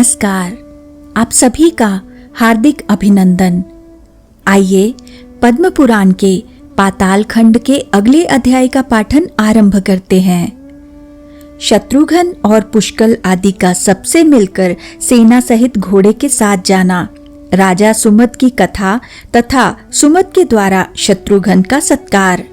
नमस्कार। आप सभी का हार्दिक अभिनंदन। आइए पद्म पुराण के पाताल खंड के अगले अध्याय का पाठन आरंभ करते हैं। शत्रुघ्न और पुष्कल आदि का सबसे मिलकर सेना सहित घोड़े के साथ जाना, राजा सुमत की कथा तथा सुमत के द्वारा शत्रुघ्न का सत्कार।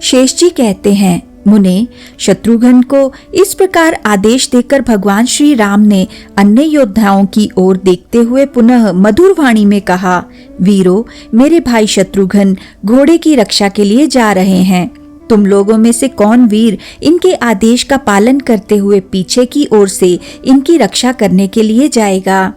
शेष जी कहते हैं, मुने, शत्रुघ्न को इस प्रकार आदेश देकर भगवान श्री राम ने अन्य योद्धाओं की ओर देखते हुए पुनः मधुर वाणी में कहा, वीरो, मेरे भाई शत्रुघ्न घोड़े की रक्षा के लिए जा रहे हैं। तुम लोगों में से कौन वीर इनके आदेश का पालन करते हुए पीछे की ओर से इनकी रक्षा करने के लिए जाएगा?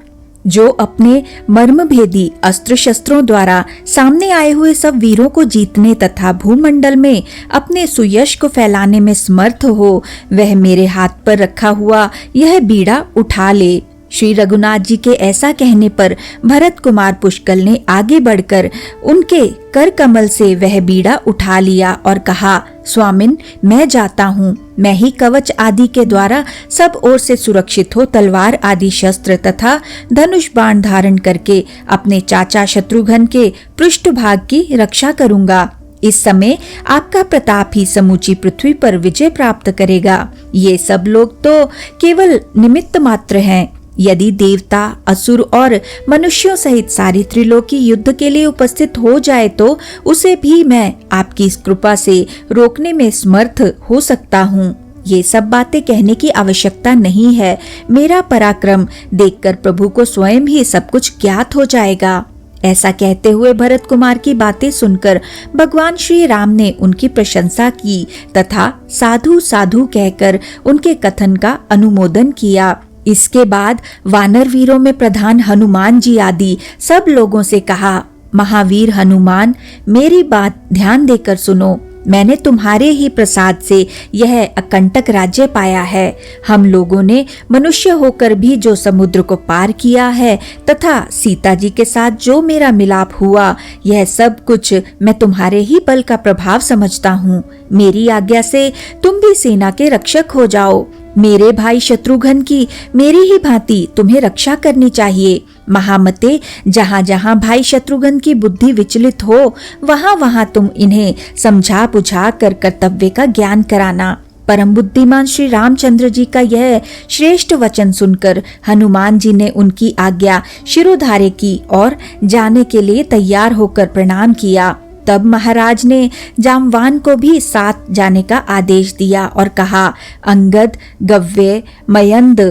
जो अपने मर्मभेदी अस्त्र शस्त्रों द्वारा सामने आए हुए सब वीरों को जीतने तथा भूमंडल में अपने सुयश को फैलाने में समर्थ हो, वह मेरे हाथ पर रखा हुआ यह बीड़ा उठा ले। श्री रघुनाथ जी के ऐसा कहने पर भरत कुमार पुष्कल ने आगे बढ़कर उनके कर कमल से वह बीड़ा उठा लिया और कहा, स्वामिन, मैं जाता हूँ। मैं ही कवच आदि के द्वारा सब ओर से सुरक्षित हो तलवार आदि शस्त्र तथा धनुष बाण धारण करके अपने चाचा शत्रुघ्न के पृष्ठभाग की रक्षा करूंगा। इस समय आपका प्रताप ही समूची पृथ्वी पर विजय प्राप्त करेगा। ये सब लोग तो केवल निमित्त मात्र हैं। यदि देवता, असुर और मनुष्यों सहित सारी त्रिलोकी युद्ध के लिए उपस्थित हो जाए तो उसे भी मैं आपकी इस कृपा से रोकने में समर्थ हो सकता हूँ। ये सब बातें कहने की आवश्यकता नहीं है। मेरा पराक्रम देखकर प्रभु को स्वयं ही सब कुछ ज्ञात हो जाएगा। ऐसा कहते हुए भरत कुमार की बातें सुनकर भगवान श्री राम ने उनकी प्रशंसा की तथा साधु साधु कहकर उनके कथन का अनुमोदन किया। इसके बाद वानर वीरों में प्रधान हनुमान जी आदि सब लोगों से कहा, महावीर हनुमान, मेरी बात ध्यान देकर सुनो। मैंने तुम्हारे ही प्रसाद से यह अकंटक राज्य पाया है। हम लोगों ने मनुष्य होकर भी जो समुद्र को पार किया है तथा सीता जी के साथ जो मेरा मिलाप हुआ, यह सब कुछ मैं तुम्हारे ही बल का प्रभाव समझता हूँ। मेरी आज्ञा से तुम भी सेना के रक्षक हो जाओ। मेरे भाई शत्रुघ्न की मेरी ही भांति तुम्हें रक्षा करनी चाहिए। महामते, जहाँ जहाँ भाई शत्रुघ्न की बुद्धि विचलित हो, वहाँ वहाँ तुम इन्हें समझा बुझा कर कर्तव्य का ज्ञान कराना। परम बुद्धिमान श्री रामचंद्र जी का यह श्रेष्ठ वचन सुनकर हनुमान जी ने उनकी आज्ञा शिरोधार्य की और जाने के लिए तैयार होकर प्रणाम किया। तब महाराज ने जामवान को भी साथ जाने का आदेश दिया और कहा, अंगद, गव्य, मयंद,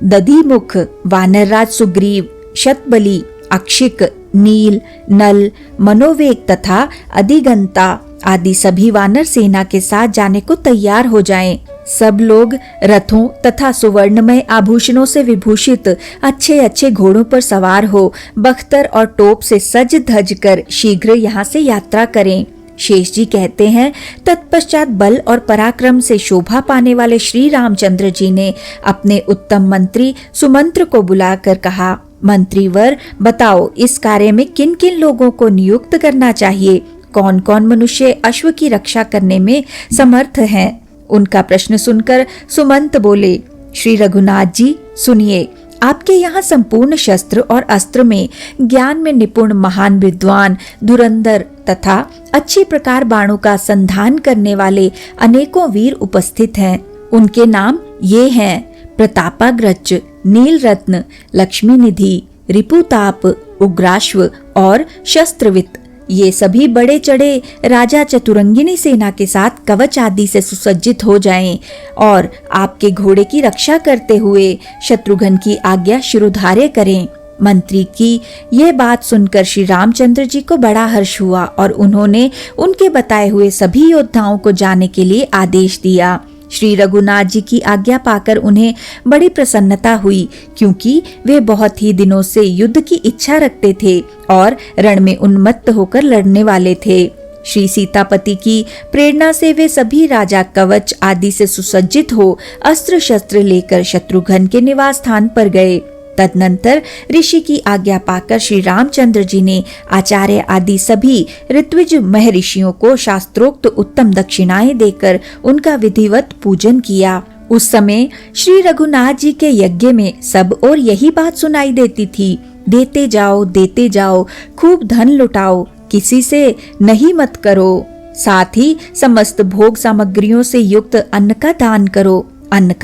दधिमुख, वानरराज सुग्रीव, शतबली, अक्षिक, नील, नल, मनोवेग तथा अधिगंता आदि सभी वानर सेना के साथ जाने को तैयार हो जाएं। सब लोग रथों तथा सुवर्णमय आभूषणों से विभूषित अच्छे अच्छे घोड़ों पर सवार हो बख्तर और टोप से सज धज कर शीघ्र यहाँ से यात्रा करें। शेष जी कहते हैं, तत्पश्चात बल और पराक्रम से शोभा पाने वाले श्री रामचंद्र जी ने अपने उत्तम मंत्री सुमंत्र को बुलाकर कहा, मंत्रीवर, बताओ इस कार्य में किन किन लोगों को नियुक्त करना चाहिए? कौन कौन मनुष्य अश्व की रक्षा करने में समर्थ हैं? उनका प्रश्न सुनकर सुमंत बोले, श्री रघुनाथ जी, सुनिए। आपके यहाँ संपूर्ण शस्त्र और अस्त्र में ज्ञान में निपुण महान विद्वान, धुरंधर तथा अच्छी प्रकार बाणों का संधान करने वाले अनेकों वीर उपस्थित हैं। उनके नाम ये हैं, प्रतापाग्रज, नीलरत्न, लक्ष्मी निधि, रिपुताप, उग्राश्व और शस्त्रवित। ये सभी बड़े चढ़े राजा चतुरंगिनी सेना के साथ कवच आदि से सुसज्जित हो जाएं और आपके घोड़े की रक्षा करते हुए शत्रुघ्न की आज्ञा शिरोधार्य करें। मंत्री की यह बात सुनकर श्री रामचंद्र जी को बड़ा हर्ष हुआ और उन्होंने उनके बताए हुए सभी योद्धाओं को जाने के लिए आदेश दिया। श्री रघुनाथ जी की आज्ञा पाकर उन्हें बड़ी प्रसन्नता हुई, क्योंकि वे बहुत ही दिनों से युद्ध की इच्छा रखते थे और रण में उन्मत्त होकर लड़ने वाले थे। श्री सीतापति की प्रेरणा से वे सभी राजा कवच आदि से सुसज्जित हो अस्त्र शस्त्र लेकर शत्रुघ्न के निवास स्थान पर गए। तदनंतर ऋषि की आज्ञा पाकर श्री रामचंद्र जी ने आचार्य आदि सभी ऋत्विज महर्षियों को शास्त्रोक्त उत्तम दक्षिणाएं देकर उनका विधिवत पूजन किया। उस समय श्री रघुनाथ जी के यज्ञ में सब और यही बात सुनाई देती थी, देते जाओ, खूब धन लुटाओ, किसी से नहीं मत करो, साथ ही समस्त भोग सामग्रियों से युक्त अन्न का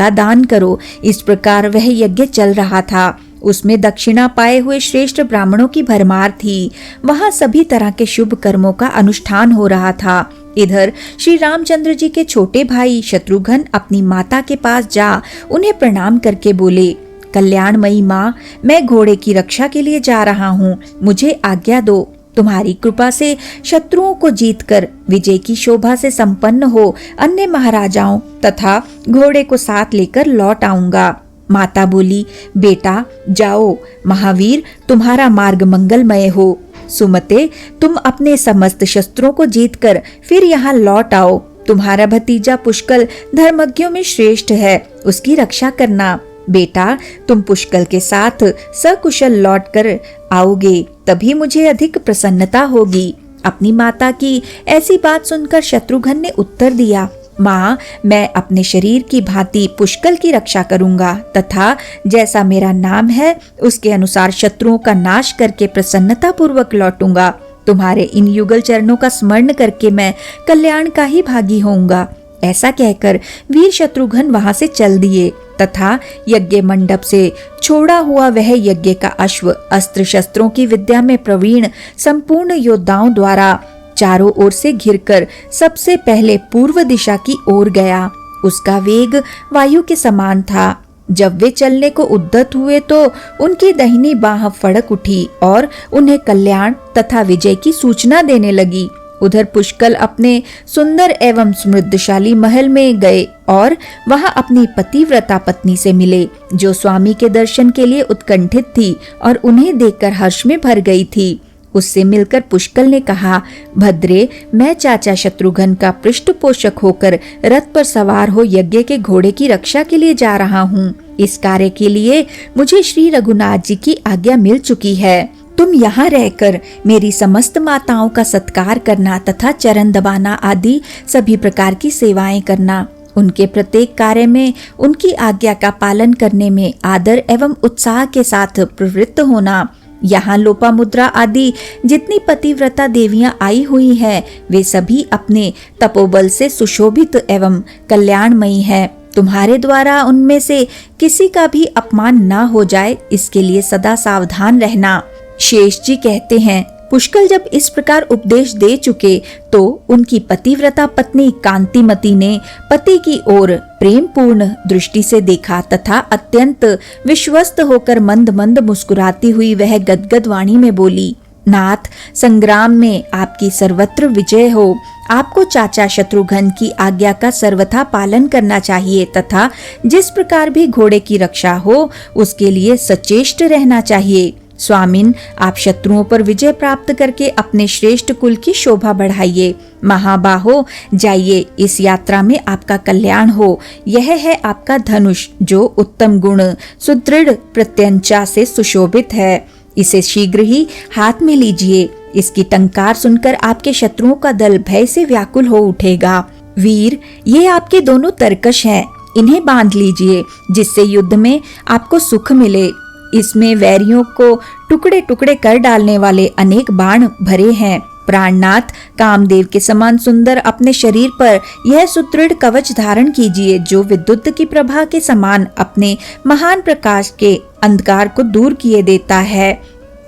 दान करो। इस प्रकार वह यज्ञ चल रहा था। उसमें दक्षिणा पाए हुए श्रेष्ठ ब्राह्मणों की भरमार थी। वहां सभी तरह के शुभ कर्मों का अनुष्ठान हो रहा था। इधर श्री रामचंद्र जी के छोटे भाई शत्रुघ्न अपनी माता के पास जा उन्हें प्रणाम करके बोले, कल्याणमयी माँ, मैं घोड़े की रक्षा के लिए जा रहा हूँ, मुझे आज्ञा दो। तुम्हारी कृपा से शत्रुओं को जीतकर विजय की शोभा से संपन्न हो अन्य महाराजाओं तथा घोड़े को साथ लेकर लौट आऊंगा। माता बोली, बेटा जाओ, महावीर तुम्हारा मार्ग मंगलमय हो। सुमते, तुम अपने समस्त शस्त्रों को जीतकर फिर यहाँ लौट आओ। तुम्हारा भतीजा पुष्कल धर्मज्ञों में श्रेष्ठ है, उसकी रक्षा करना। बेटा, तुम पुष्कल के साथ सकुशल लौटकर आओगे, तभी मुझे अधिक प्रसन्नता होगी। अपनी माता की ऐसी बात सुनकर शत्रुघ्न ने उत्तर दिया, माँ, मैं अपने शरीर की भांति पुष्कल की रक्षा करूंगा तथा जैसा मेरा नाम है उसके अनुसार शत्रुओं का नाश करके प्रसन्नता पूर्वक लौटूंगा। तुम्हारे इन युगल चरणों का स्मरण करके मैं कल्याण का ही भागी होऊंगा। ऐसा कहकर वीर शत्रुघ्न वहां से चल दिए तथा यज्ञ मंडप से छोड़ा हुआ वह यज्ञ का अश्व अस्त्र शस्त्रों की विद्या में प्रवीण संपूर्ण योद्धाओं द्वारा चारों ओर से घिरकर सबसे पहले पूर्व दिशा की ओर गया। उसका वेग वायु के समान था। जब वे चलने को उद्यत हुए तो उनकी दाहिनी बाह फड़क उठी और उन्हें कल्याण तथा विजय की सूचना देने लगी। उधर पुष्कल अपने सुंदर एवं समृद्धशाली महल में गए और वहां अपनी पतिव्रता पत्नी से मिले, जो स्वामी के दर्शन के लिए उत्कंठित थी और उन्हें देखकर हर्ष में भर गई थी। उससे मिलकर पुष्कल ने कहा, भद्रे, मैं चाचा शत्रुघ्न का पृष्ठपोषक होकर रथ पर सवार हो यज्ञ के घोड़े की रक्षा के लिए जा रहा हूँ। इस कार्य के लिए मुझे श्री रघुनाथ जी की आज्ञा मिल चुकी है। तुम यहाँ रहकर मेरी समस्त माताओं का सत्कार करना तथा चरण दबाना आदि सभी प्रकार की सेवाएं करना। उनके प्रत्येक कार्य में उनकी आज्ञा का पालन करने में आदर एवं उत्साह के साथ प्रवृत्त होना। यहाँ लोपामुद्रा आदि जितनी पतिव्रता देवियां आई हुई हैं, वे सभी अपने तपोबल से सुशोभित एवं कल्याणमयी हैं। तुम्हारे द्वारा उनमें से किसी का भी अपमान न हो जाए, इसके लिए सदा सावधान रहना। शेष जी कहते हैं, पुष्कल जब इस प्रकार उपदेश दे चुके तो उनकी पतिव्रता पत्नी कांतिमती ने पति की ओर प्रेम पूर्ण दृष्टि से देखा तथा अत्यंत विश्वस्त होकर मंद मंद मुस्कुराती हुई वह गदगद वाणी में बोली, नाथ, संग्राम में आपकी सर्वत्र विजय हो। आपको चाचा शत्रुघ्न की आज्ञा का सर्वथा पालन करना चाहिए तथा जिस प्रकार भी घोड़े की रक्षा हो उसके लिए सचेष्ट रहना चाहिए। स्वामिन, आप शत्रुओं पर विजय प्राप्त करके अपने श्रेष्ठ कुल की शोभा बढ़ाइए। महाबाहो, जाइए, इस यात्रा में आपका कल्याण हो। यह है आपका धनुष, जो उत्तम गुण सुदृढ़ प्रत्यंचा से सुशोभित है। इसे शीघ्र ही हाथ में लीजिए। इसकी टंकार सुनकर आपके शत्रुओं का दल भय से व्याकुल हो उठेगा। वीर, ये आपके दोनों तरकश हैं, इन्हें बांध लीजिए, जिससे युद्ध में आपको सुख मिले। इसमें वैरियों को टुकड़े टुकड़े कर डालने वाले अनेक बाण भरे हैं। प्राणनाथ, कामदेव के समान सुंदर अपने शरीर पर यह सुदृढ़ कवच धारण कीजिए, जो विद्युत की प्रभा के समान अपने महान प्रकाश के अंधकार को दूर किए देता है।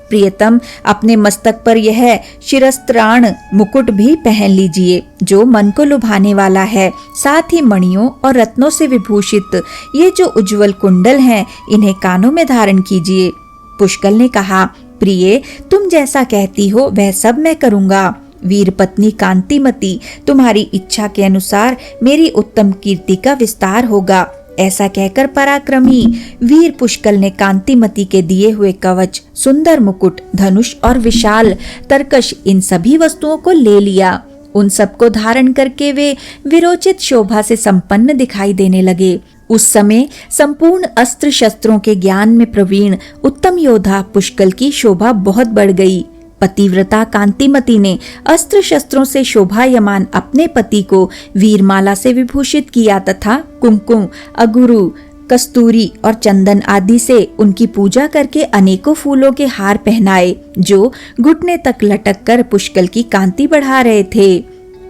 प्रियतम, अपने मस्तक पर यह शिरस्त्राण मुकुट भी पहन लीजिए, जो मन को लुभाने वाला है। साथ ही मणियों और रत्नों से विभूषित ये जो उज्जवल कुंडल हैं, इन्हें कानों में धारण कीजिए। पुष्कल ने कहा, प्रिय, तुम जैसा कहती हो वह सब मैं करूंगा। वीर पत्नी कांतिमती, तुम्हारी इच्छा के अनुसार मेरी उत्तम कीर्ति का विस्तार होगा। ऐसा कहकर पराक्रमी वीर पुष्कल ने कांतिमती के दिए हुए कवच, सुंदर मुकुट, धनुष और विशाल तरकश, इन सभी वस्तुओं को ले लिया। उन सबको धारण करके वे विरोचित शोभा से संपन्न दिखाई देने लगे। उस समय संपूर्ण अस्त्र शस्त्रों के ज्ञान में प्रवीण उत्तम योद्धा पुष्कल की शोभा बहुत बढ़ गई। पतिव्रता कांतिमती ने अस्त्र शस्त्रों से शोभायमान अपने पति को वीरमाला से विभूषित किया तथा कुमकुम, अगुरु, कस्तूरी और चंदन आदि से उनकी पूजा करके अनेकों फूलों के हार पहनाए जो घुटने तक लटक कर पुष्कल की कांति बढ़ा रहे थे।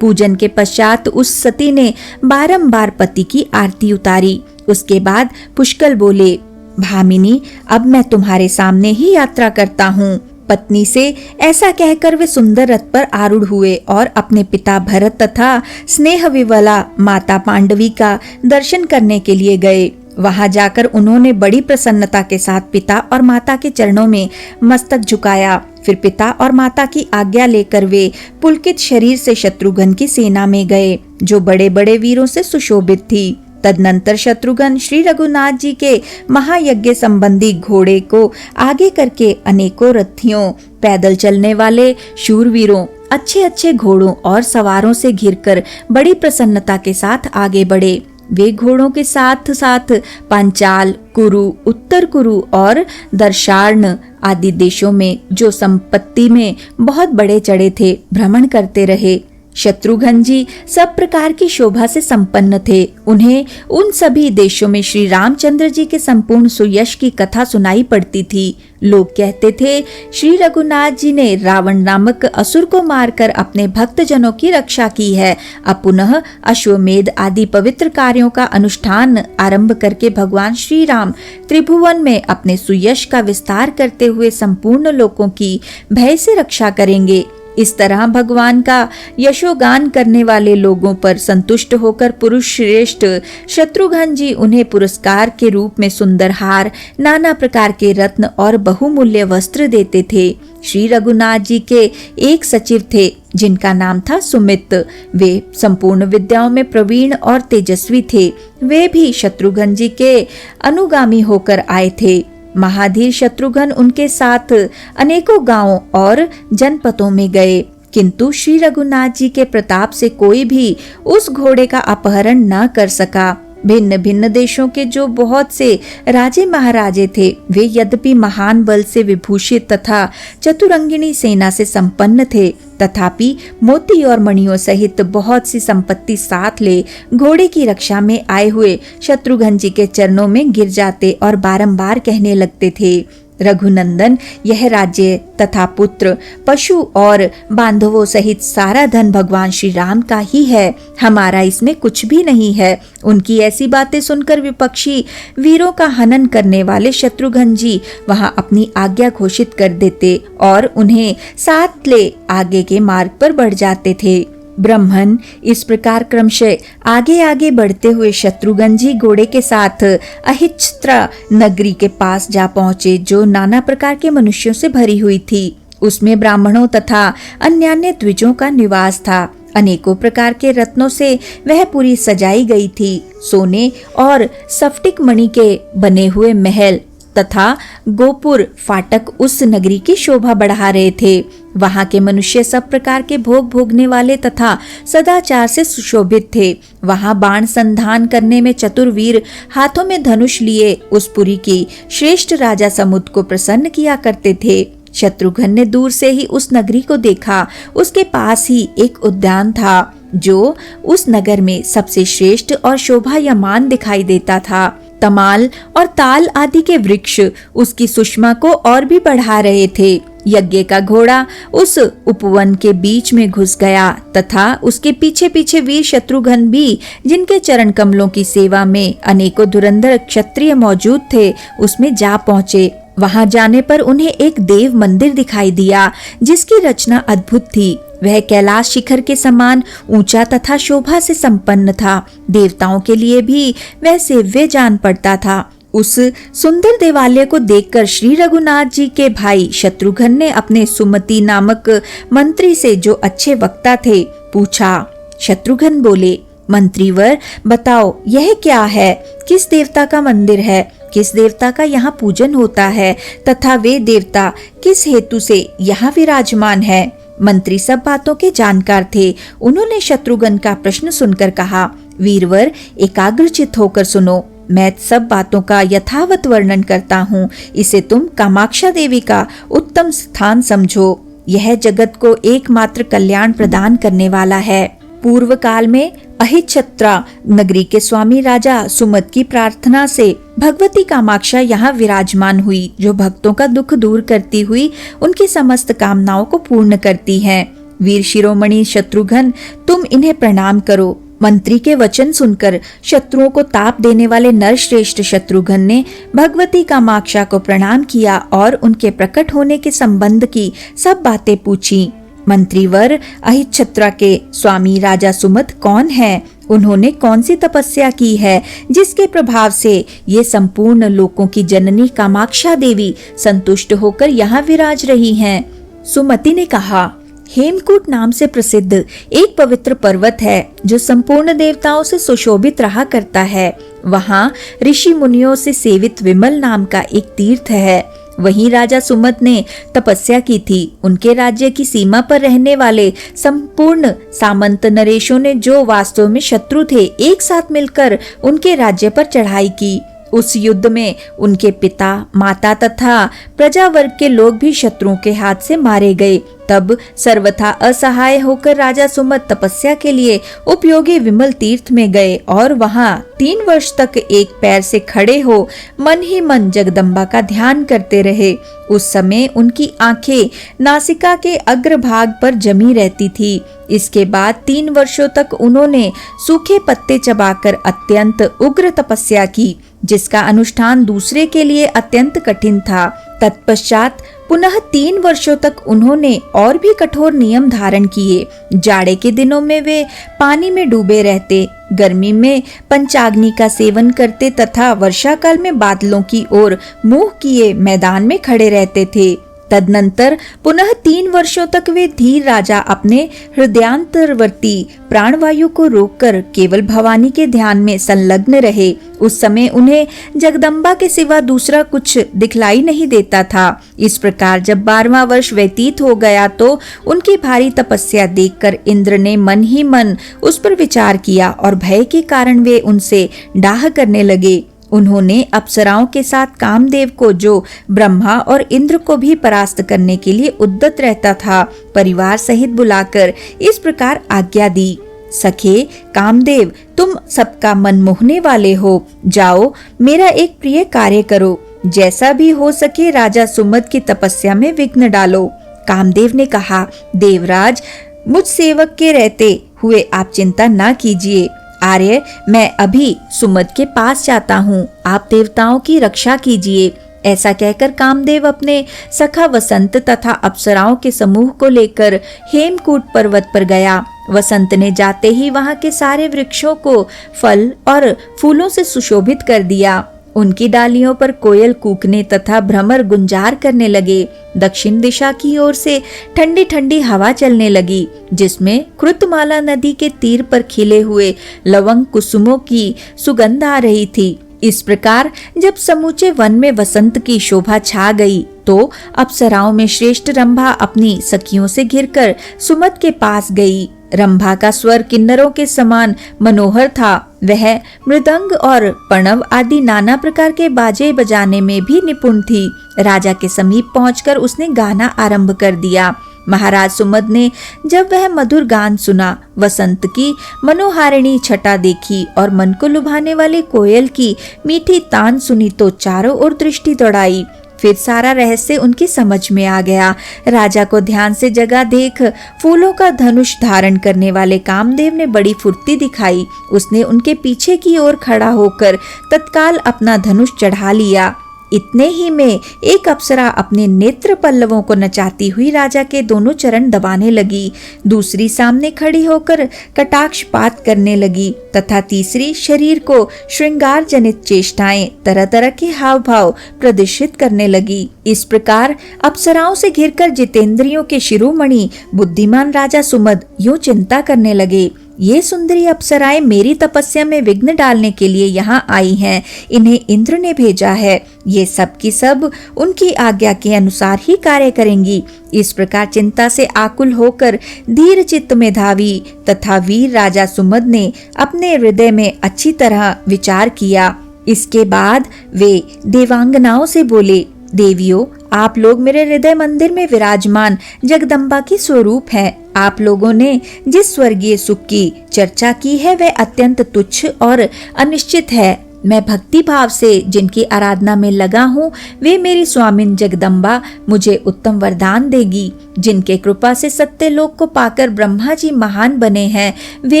पूजन के पश्चात उस सती ने बारंबार पति की आरती उतारी। उसके बाद पुष्कल बोले, भामिनी, अब मैं तुम्हारे सामने ही यात्रा करता हूँ। पत्नी से ऐसा कहकर वे सुंदर रथ पर आरूढ़ हुए और अपने पिता भरत तथा स्नेह विवला माता पांडवी का दर्शन करने के लिए गए। वहां जाकर उन्होंने बड़ी प्रसन्नता के साथ पिता और माता के चरणों में मस्तक झुकाया। फिर पिता और माता की आज्ञा लेकर वे पुलकित शरीर से शत्रुघ्न की सेना में गए, जो बड़े बड़े वीरों से सुशोभित थी। तदनंतर शत्रुघ्न श्री रघुनाथ जी के महायज्ञ संबंधी घोड़े को आगे करके अनेकों रथियों, पैदल चलने वाले शूरवीरों, अच्छे अच्छे घोड़ों और सवारों से घिरकर बड़ी प्रसन्नता के साथ आगे बढ़े। वे घोड़ों के साथ साथ पांचाल, कुरु, उत्तर कुरु और दर्शार्ण आदि देशों में जो संपत्ति में बहुत बड़े चढ़े थे भ्रमण करते रहे। शत्रुघ्न जी सब प्रकार की शोभा से संपन्न थे। उन्हें उन सभी देशों में श्री रामचंद्र जी के संपूर्ण सुयश की कथा सुनाई पड़ती थी। लोग कहते थे, श्री रघुनाथ जी ने रावण नामक असुर को मारकर अपने भक्त जनों की रक्षा की है। अब पुनः अश्वमेध आदि पवित्र कार्यों का अनुष्ठान आरंभ करके भगवान श्री राम त्रिभुवन में अपने सुयश का विस्तार करते हुए संपूर्ण लोगों की भय से रक्षा करेंगे। इस तरह भगवान का यशोगान करने वाले लोगों पर संतुष्ट होकर पुरुष श्रेष्ठ शत्रुघ्न जी उन्हें पुरस्कार के रूप में सुंदर हार, नाना प्रकार के रत्न और बहुमूल्य वस्त्र देते थे। श्री रघुनाथ जी के एक सचिव थे जिनका नाम था सुमित। वे संपूर्ण विद्याओं में प्रवीण और तेजस्वी थे। वे भी शत्रुघ्न जी के अनुगामी होकर आए थे। महाधीर शत्रुघ्न उनके साथ अनेकों गांवों और जनपदों में गए, किंतु श्री रघुनाथ जी के प्रताप से कोई भी उस घोड़े का अपहरण न कर सका। भिन्न भिन्न देशों के जो बहुत से राजे महाराजे थे, वे यद्यपि महान बल से विभूषित तथा चतुरंगिणी सेना से संपन्न थे, तथापि मोती और मणियों सहित बहुत सी संपत्ति साथ ले घोड़े की रक्षा में आए हुए शत्रुघ्न जी के चरणों में गिर जाते और बारंबार कहने लगते थे, रघुनंदन, यह राज्य तथा पुत्र, पशु और बांधवों सहित सारा धन भगवान श्री राम का ही है, हमारा इसमें कुछ भी नहीं है। उनकी ऐसी बातें सुनकर विपक्षी वीरों का हनन करने वाले शत्रुघ्न जी वहां अपनी आज्ञा घोषित कर देते और उन्हें साथ ले आगे के मार्ग पर बढ़ जाते थे। ब्रह्मन इस प्रकार क्रमशः आगे आगे बढ़ते हुए शत्रुघ्न जी घोड़े के साथ अहिच्त्र नगरी के पास जा पहुँचे, जो नाना प्रकार के मनुष्यों से भरी हुई थी। उसमें ब्राह्मणों तथा अन्यान्य द्विजों का निवास था। अनेकों प्रकार के रत्नों से वह पूरी सजाई गई थी। सोने और स्फटिक मणि के बने हुए महल तथा गोपुर फाटक उस नगरी की शोभा बढ़ा रहे थे। वहां के मनुष्य सब प्रकार के भोग भोगने वाले तथा सदाचार से सुशोभित थे। वहां बाण संधान करने में चतुर वीर हाथों में धनुष लिए उस पुरी की श्रेष्ठ राजा समुद्र को प्रसन्न किया करते थे। शत्रुघ्न ने दूर से ही उस नगरी को देखा। उसके पास ही एक उद्यान था जो उस नगर में सबसे श्रेष्ठ और शोभायमान दिखाई देता था। तमाल और ताल आदि के वृक्ष उसकी सुषमा को और भी बढ़ा रहे थे। यज्ञ का घोड़ा उस उपवन के बीच में घुस गया तथा उसके पीछे पीछे वीर शत्रुघ्न भी, जिनके चरण कमलों की सेवा में अनेकों धुरंधर क्षत्रिय मौजूद थे, उसमें जा पहुँचे। वहां जाने पर उन्हें एक देव मंदिर दिखाई दिया जिसकी रचना अद्भुत थी। वह कैलाश शिखर के समान ऊंचा तथा शोभा से संपन्न था। देवताओं के लिए भी वह सेव्य जान पड़ता था। उस सुंदर देवालय को देखकर श्री रघुनाथ जी के भाई शत्रुघ्न ने अपने सुमति नामक मंत्री से, जो अच्छे वक्ता थे, पूछा। शत्रुघ्न बोले, मंत्रीवर, बताओ यह क्या है? किस देवता का मंदिर है? किस देवता का यहाँ पूजन होता है तथा वे देवता किस हेतु से यहाँ विराजमान है? मंत्री सब बातों के जानकार थे। उन्होंने शत्रुघ्न का प्रश्न सुनकर कहा, वीरवर, एकाग्रचित्त होकर सुनो। मैं सब बातों का यथावत वर्णन करता हूँ। इसे तुम कामाक्षा देवी का उत्तम स्थान समझो। यह जगत को एकमात्र कल्याण प्रदान करने वाला है। पूर्व काल में अहिच्छत्रा नगरी के स्वामी राजा सुमत की प्रार्थना से भगवती कामाक्षा यहाँ विराजमान हुई, जो भक्तों का दुख दूर करती हुई उनकी समस्त कामनाओं को पूर्ण करती हैं। वीर शिरोमणि शत्रुघ्न, तुम इन्हें प्रणाम करो। मंत्री के वचन सुनकर शत्रुओं को ताप देने वाले नरश्रेष्ठ शत्रुघ्न ने भगवती कामाक्षा को प्रणाम किया और उनके प्रकट होने के संबंध की सब बातें पूछी। मंत्रीवर, अहिच्छत्रा के स्वामी राजा सुमत कौन है? उन्होंने कौन सी तपस्या की है जिसके प्रभाव से ये संपूर्ण लोकों की जननी कामाक्षा देवी संतुष्ट होकर यहाँ विराज रही हैं? सुमति ने कहा, हेमकूट नाम से प्रसिद्ध एक पवित्र पर्वत है जो संपूर्ण देवताओं से सुशोभित रहा करता है। वहाँ ऋषि मुनियों से सेवित विमल नाम का एक तीर्थ है। वहीं राजा सुमत ने तपस्या की थी। उनके राज्य की सीमा पर रहने वाले संपूर्ण सामंत नरेशों ने, जो वास्तव में शत्रु थे, एक साथ मिलकर उनके राज्य पर चढ़ाई की। उस युद्ध में उनके पिता, माता तथा प्रजावर्ग के लोग भी शत्रुओं के हाथ से मारे गए। तब सर्वथा असहाय होकर राजा सुमत तपस्या के लिए उपयोगी विमल तीर्थ में गए और वहां 3 वर्ष तक एक पैर से खड़े हो मन ही मन जगदम्बा का ध्यान करते रहे। उस समय उनकी आंखें नासिका के अग्रभाग पर जमी रहती थी। इसके बाद 3 वर्षों तक उन्होंने सूखे पत्ते चबाकर अत्यंत उग्र तपस्या की, जिसका अनुष्ठान दूसरे के लिए अत्यंत कठिन था। तत्पश्चात पुनः 3 वर्षों तक उन्होंने और भी कठोर नियम धारण किए। जाड़े के दिनों में वे पानी में डूबे रहते, गर्मी में पंचाग्नि का सेवन करते तथा वर्षा काल में बादलों की ओर मुंह किए मैदान में खड़े रहते थे। तदनंतर पुनः 3 वर्षों तक वे धीर राजा अपने हृदयांतरवर्ती प्राणवायु को रोककर केवल भवानी के ध्यान में संलग्न रहे। उस समय उन्हें जगदम्बा के सिवा दूसरा कुछ दिखलाई नहीं देता था। इस प्रकार जब 12वां वर्ष व्यतीत हो गया तो उनकी भारी तपस्या देखकर इंद्र ने मन ही मन उस पर विचार किया और भय के कारण वे उनसे डाह करने लगे। उन्होंने अप्सराओं के साथ कामदेव को, जो ब्रह्मा और इंद्र को भी परास्त करने के लिए उद्यत रहता था, परिवार सहित बुलाकर इस प्रकार आज्ञा दी, सखे कामदेव, तुम सबका मन मोहने वाले हो, जाओ मेरा एक प्रिय कार्य करो। जैसा भी हो सके राजा सुमत की तपस्या में विघ्न डालो। कामदेव ने कहा, देवराज, मुझ सेवक के रहते हुए आप चिंता ना कीजिए। आर्य, मैं अभी सुमत के पास जाता हूँ, आप देवताओं की रक्षा कीजिए। ऐसा कहकर कामदेव अपने सखा वसंत तथा अप्सराओं के समूह को लेकर हेमकूट पर्वत पर गया। वसंत ने जाते ही वहाँ के सारे वृक्षों को फल और फूलों से सुशोभित कर दिया। उनकी डालियों पर कोयल कूकने तथा भ्रमर गुंजार करने लगे। दक्षिण दिशा की ओर से ठंडी ठंडी हवा चलने लगी, जिसमें कृतमाला नदी के तीर पर खिले हुए लवंग कुसुमों की सुगंध आ रही थी। इस प्रकार जब समूचे वन में वसंत की शोभा छा गई तो अप्सराओं में श्रेष्ठ रंभा अपनी सखियों से घिरकर सुमत के पास गई। रंभा का स्वर किन्नरों के समान मनोहर था। वह मृदंग और प्रणव आदि नाना प्रकार के बाजे बजाने में भी निपुण थी। राजा के समीप पहुंचकर उसने गाना आरंभ कर दिया। महाराज सुमत ने जब वह मधुर गान सुना, वसंत की मनोहारिणी छटा देखी और मन को लुभाने वाले कोयल की मीठी तान सुनी तो चारों ओर दृष्टि दौड़ाई। फिर सारा रहस्य उनकी समझ में आ गया। राजा को ध्यान से जगा देख फूलों का धनुष धारण करने वाले कामदेव ने बड़ी फुर्ती दिखाई। उसने उनके पीछे की ओर खड़ा होकर तत्काल अपना धनुष चढ़ा लिया। इतने ही में एक अप्सरा अपने नेत्र पल्लवों को नचाती हुई राजा के दोनों चरण दबाने लगी, दूसरी सामने खड़ी होकर कटाक्षपात करने लगी तथा तीसरी शरीर को श्रृंगार जनित चेष्टाएं, तरह तरह के हाव भाव प्रदर्शित करने लगी। इस प्रकार अप्सराओं से घिरकर जितेंद्रियों के शिरोमणि बुद्धिमान राजा सुमत यूं चिंता करने लगे, ये सुंदरी अप्सराएं मेरी तपस्या में विघ्न डालने के लिए यहाँ आई हैं। इन्हें इंद्र ने भेजा है। ये सब की सब उनकी आज्ञा के अनुसार ही कार्य करेंगी। इस प्रकार चिंता से आकुल होकर धीर चित्त में धावी तथा वीर राजा सुमत ने अपने हृदय में अच्छी तरह विचार किया। इसके बाद वे देवांगनाओं से बोले, देवियों, आप लोग मेरे हृदय मंदिर में विराजमान जगदम्बा की स्वरूप हैं। आप लोगों ने जिस स्वर्गीय सुख की चर्चा की है वह अत्यंत तुच्छ और अनिश्चित है। मैं भक्ति भाव से जिनकी आराधना में लगा हूँ वे मेरी स्वामिन जगदम्बा मुझे उत्तम वरदान देगी। जिनके कृपा से सत्य लोक को पाकर ब्रह्मा जी महान बने हैं वे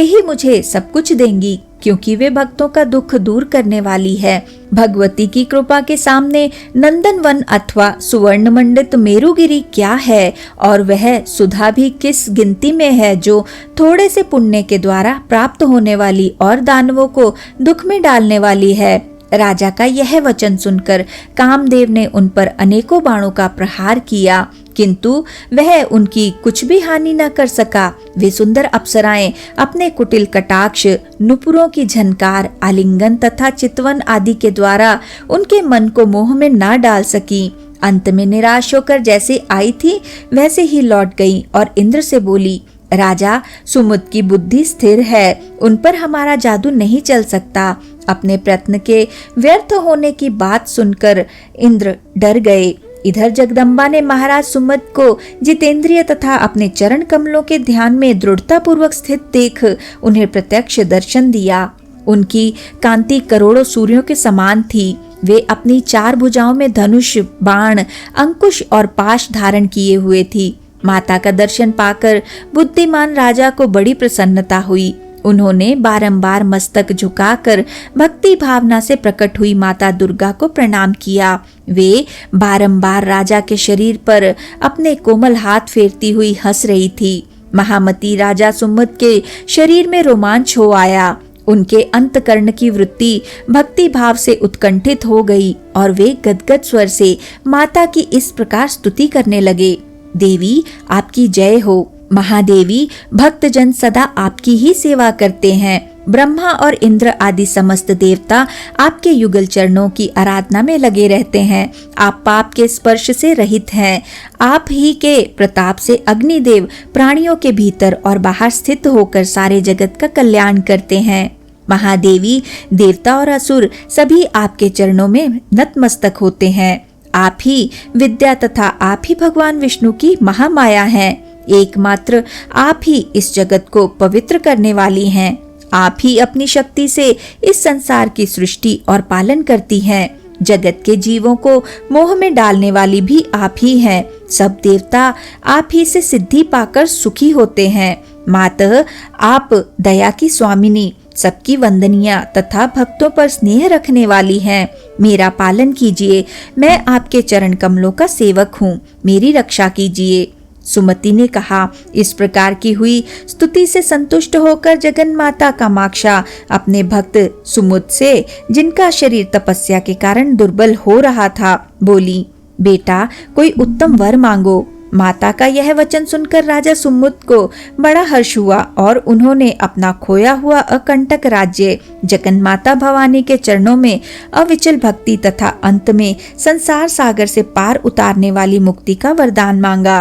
ही मुझे सब कुछ देंगी, क्योंकि वे भक्तों का दुख दूर करने वाली है। भगवती की कृपा के सामने नंदनवन अथवा सुवर्ण मंडित मेरुगिरी क्या है, और वह सुधा भी किस गिनती में है जो थोड़े से पुण्य के द्वारा प्राप्त होने वाली और दानवों को दुख में डालने वाली है। राजा का यह वचन सुनकर कामदेव ने उन पर अनेकों बाणों का प्रहार किया, किंतु वह उनकी कुछ भी हानि न कर सका। वे सुंदर अप्सराएं अपने कुटिल कटाक्ष, नुपुरों की झनकार, आलिंगन तथा चितवन आदि के द्वारा उनके मन को मोह में न डाल सकी। अंत में निराश होकर जैसे आई थी वैसे ही लौट गई और इंद्र से बोली, राजा, सुमुद की बुद्धि स्थिर है, उन पर हमारा जादू नहीं चल सकता। अपने प्रयत्न के व्यर्थ होने की बात सुनकर इंद्र डर गए। इधर जगदम्बा ने महाराज सुमद को जितेंद्रिय तथा अपने चरण कमलों के ध्यान में दृढ़ता पूर्वक स्थित देख उन्हें प्रत्यक्ष दर्शन दिया। उनकी कांति करोड़ों सूर्यों के समान थी। वे अपनी 4 भुजाओं में धनुष, बाण, अंकुश और पाश धारण किए हुए थी। माता का दर्शन पाकर बुद्धिमान राजा को बड़ी प्रसन्नता हुई। उन्होंने बारंबार मस्तक झुकाकर भक्ति भावना से प्रकट हुई माता दुर्गा को प्रणाम किया। वे बारंबार राजा के शरीर पर अपने कोमल हाथ फेरती हुई हंस रही थी। महामती राजा सुमद के शरीर में रोमांच हो आया। उनके अंतकरण की वृत्ति भक्ति भाव से उत्कंठित हो गई और वे गदगद स्वर से माता की इस प्रकार स्तुति करने लगे, देवी आपकी जय हो। महादेवी, भक्तजन सदा आपकी ही सेवा करते हैं। ब्रह्मा और इंद्र आदि समस्त देवता आपके युगल चरणों की आराधना में लगे रहते हैं। आप पाप के स्पर्श से रहित हैं। आप ही के प्रताप से अग्निदेव प्राणियों के भीतर और बाहर स्थित होकर सारे जगत का कल्याण करते हैं। महादेवी, देवता और असुर सभी आपके चरणों में नतमस्तक होते हैं। आप ही विद्या तथा आप ही भगवान विष्णु की महामाया हैं। एकमात्र आप ही इस जगत को पवित्र करने वाली हैं। आप ही अपनी शक्ति से इस संसार की सृष्टि और पालन करती हैं। जगत के जीवों को मोह में डालने वाली भी आप ही हैं। सब देवता आप ही से सिद्धि पाकर सुखी होते हैं। मातः, आप दया की स्वामिनी, सबकी वंदनिया तथा भक्तों पर स्नेह रखने वाली हैं। मेरा पालन कीजिए। मैं आपके चरण कमलों का सेवक हूँ। मेरी रक्षा कीजिए। सुमति ने कहा। इस प्रकार की हुई स्तुति से संतुष्ट होकर जगन माता कामाक्षा अपने भक्त सुमुद से, जिनका शरीर तपस्या के कारण दुर्बल हो रहा था, बोली, बेटा कोई उत्तम वर मांगो। माता का यह वचन सुनकर राजा सुमुद को बड़ा हर्ष हुआ और उन्होंने अपना खोया हुआ अकंटक राज्य, जगन माता भवानी के चरणों में अविचल भक्ति तथा अंत में संसार सागर से पार उतारने वाली मुक्ति का वरदान मांगा।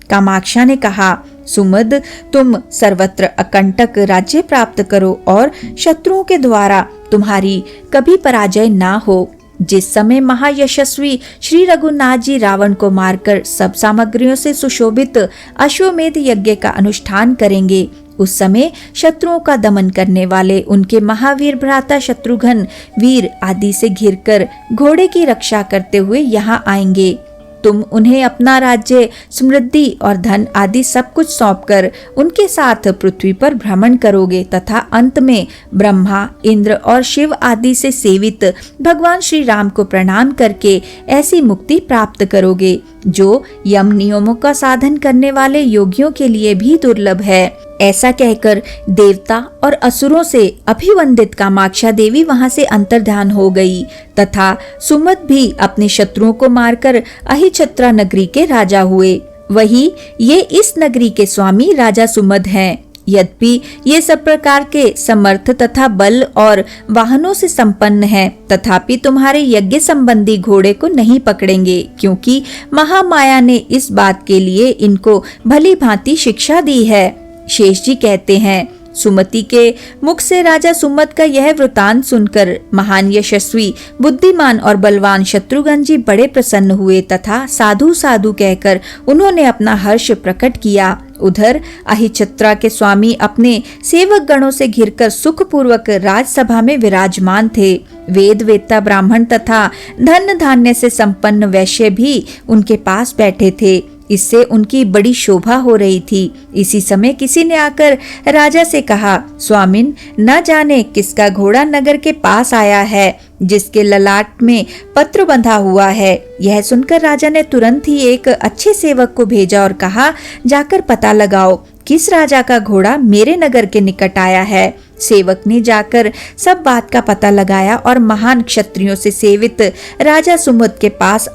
कामाक्षा ने कहा, सुमद, तुम सर्वत्र अकंटक राज्य प्राप्त करो और शत्रुओं के द्वारा तुम्हारी कभी पराजय ना हो। जिस समय महायशस्वी श्री रघुनाथ जी रावण को मारकर सब सामग्रियों से सुशोभित अश्वमेध यज्ञ का अनुष्ठान करेंगे, उस समय शत्रुओं का दमन करने वाले उनके महावीर भ्राता शत्रुघ्न वीर आदि से घिरकर घोड़े की रक्षा करते हुए यहाँ आएंगे। तुम उन्हें अपना राज्य, समृद्धि और धन आदि सब कुछ सौंपकर उनके साथ पृथ्वी पर भ्रमण करोगे तथा अंत में ब्रह्मा, इंद्र और शिव आदि से सेवित भगवान श्री राम को प्रणाम करके ऐसी मुक्ति प्राप्त करोगे जो यम नियमों का साधन करने वाले योगियों के लिए भी दुर्लभ है। ऐसा कहकर देवता और असुरों से अभिवंदित कामाक्षा देवी वहां से अंतर्ध्यान हो गई तथा सुमद भी अपने शत्रुओं को मारकर अहिछत्रा नगरी के राजा हुए। वही ये इस नगरी के स्वामी राजा सुमद हैं। यद्यपि ये सब प्रकार के समर्थ तथा बल और वाहनों से संपन्न हैं, तथापि तुम्हारे यज्ञ संबंधी घोड़े को नहीं पकड़ेंगे, क्योंकि महामाया ने इस बात के लिए इनको भली भांति शिक्षा दी है। शेष जी कहते हैं, सुमति के मुख से राजा सुमत का यह वृतांत सुनकर महान यशस्वी, बुद्धिमान और बलवान शत्रुघ्न जी बड़े प्रसन्न हुए तथा साधु साधु कहकर उन्होंने अपना हर्ष प्रकट किया। उधर अहिछत्रा के स्वामी अपने सेवक गणों से घिरकर सुखपूर्वक राजसभा में विराजमान थे। वेद वेत्ता ब्राह्मण तथा धन धान्य से संपन्न वैश्य भी उनके पास बैठे थे। इससे उनकी बड़ी शोभा हो रही थी। इसी समय किसी ने आकर राजा से कहा, स्वामिन, न जाने किसका घोड़ा नगर के पास आया है जिसके ललाट में पत्र बंधा हुआ है। यह सुनकर राजा ने तुरंत ही एक अच्छे सेवक को भेजा और कहा, जाकर पता लगाओ किस राजा का घोड़ा मेरे नगर के निकट आया है। सेवक ने जाकर सब बात का पता लगाया और महान क्षत्रियों से सेवित राजा सुमत के पास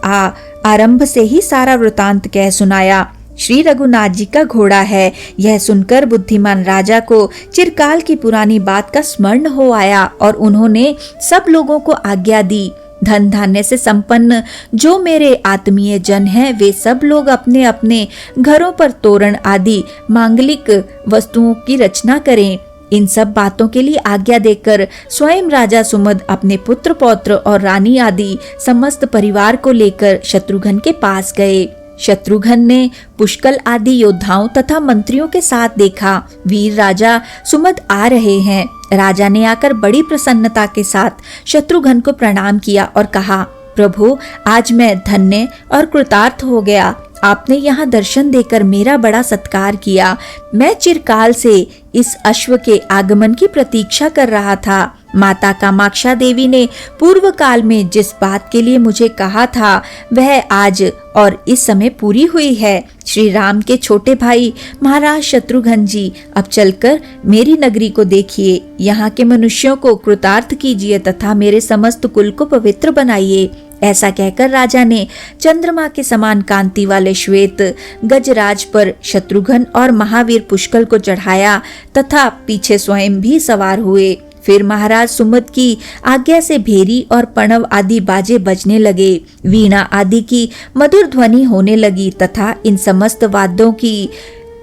आरंभ से ही सारा वृतांत कह सुनाया। श्री रघुनाथ जी का घोड़ा है। यह सुनकर बुद्धिमान राजा को चिरकाल की पुरानी बात का स्मरण हो आया और उन्होंने सब लोगों को आज्ञा दी, धन धान्य से संपन्न जो मेरे आत्मीय जन हैं, वे सब लोग अपने अपने घरों पर तोरण आदि मांगलिक वस्तुओं की रचना करें। इन सब बातों के लिए आज्ञा देकर स्वयं राजा सुमद अपने पुत्र पौत्र और रानी आदि समस्त परिवार को लेकर शत्रुघ्न के पास गए। शत्रुघ्न ने पुष्कल आदि योद्धाओं तथा मंत्रियों के साथ देखा, वीर राजा सुमद आ रहे हैं। राजा ने आकर बड़ी प्रसन्नता के साथ शत्रुघ्न को प्रणाम किया और कहा, प्रभु, आज मैं धन्य और कृतार्थ हो गया। आपने यहाँ दर्शन देकर मेरा बड़ा सत्कार किया। मैं चिरकाल से इस अश्व के आगमन की प्रतीक्षा कर रहा था। माता कामाक्षा देवी ने पूर्व काल में जिस बात के लिए मुझे कहा था वह आज और इस समय पूरी हुई है। श्री राम के छोटे भाई महाराज शत्रुघ्न जी, अब चलकर मेरी नगरी को देखिए, यहाँ के मनुष्यों को कृतार्थ कीजिए तथा मेरे समस्त कुल को पवित्र बनाइए। ऐसा कहकर राजा ने चंद्रमा के समान कांति वाले श्वेत गजराज पर शत्रुघ्न और महावीर पुष्कल को चढ़ाया तथा पीछे स्वयं भी सवार हुए। फिर महाराज सुमद की आज्ञा से भेरी और पणव आदि बाजे बजने लगे, वीणा आदि की मधुर ध्वनि होने लगी तथा इन समस्त वाद्यों की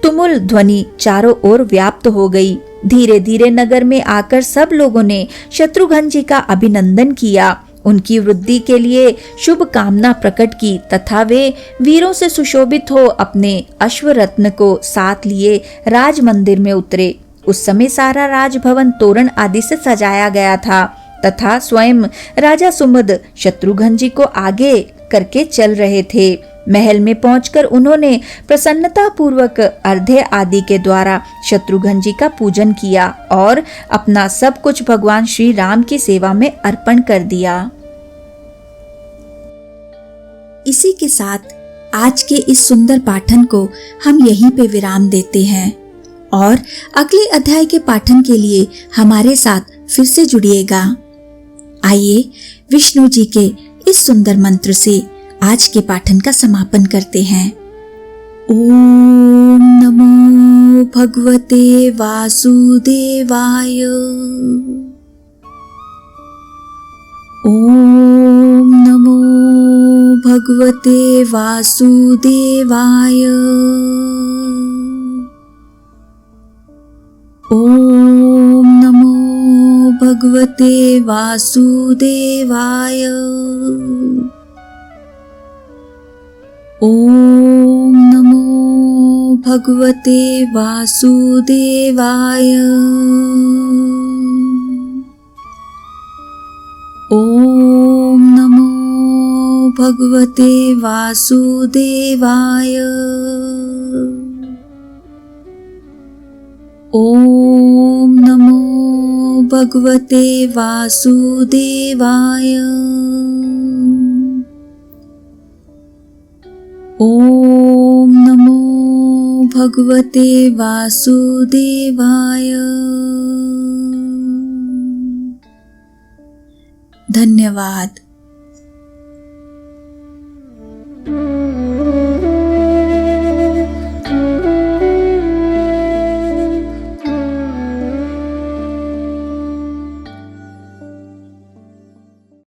तुमुल ध्वनि चारों ओर व्याप्त हो गई। धीरे धीरे नगर में आकर सब लोगों ने शत्रुघ्न जी का अभिनंदन किया, उनकी वृद्धि के लिए शुभ कामना प्रकट की तथा वे वीरों से सुशोभित हो अपने अश्वरत्न को साथ लिए राज मंदिर में उतरे। उस समय सारा राजभवन तोरण आदि से सजाया गया था तथा स्वयं राजा सुमद शत्रुघ्न जी को आगे करके चल रहे थे। महल में पहुंचकर उन्होंने प्रसन्नता पूर्वक अर्घ्य आदि के द्वारा शत्रुघ्न जी का पूजन किया और अपना सब कुछ भगवान श्री राम की सेवा में अर्पण कर दिया। इसी के साथ आज के इस सुंदर पाठन को हम यहीं पे विराम देते हैं और अगले अध्याय के पाठन के लिए हमारे साथ फिर से जुड़िएगा। आइए विष्णु जी के इस सुंदर मंत्र से आज के पाठन का समापन करते हैं। ओम नमो भगवते वासुदेवाय। ओम नमो भगवते वासुदेवाय। ओम नमो भगवते वासुदेवाय। ओम नमो भगवते वासुदेवाय। ओम नमो भगवते वासुदेवाय। ओम नमो भगवते वासुदेवाय। ओम नमो भगवते वासुदेवाय। धन्यवाद।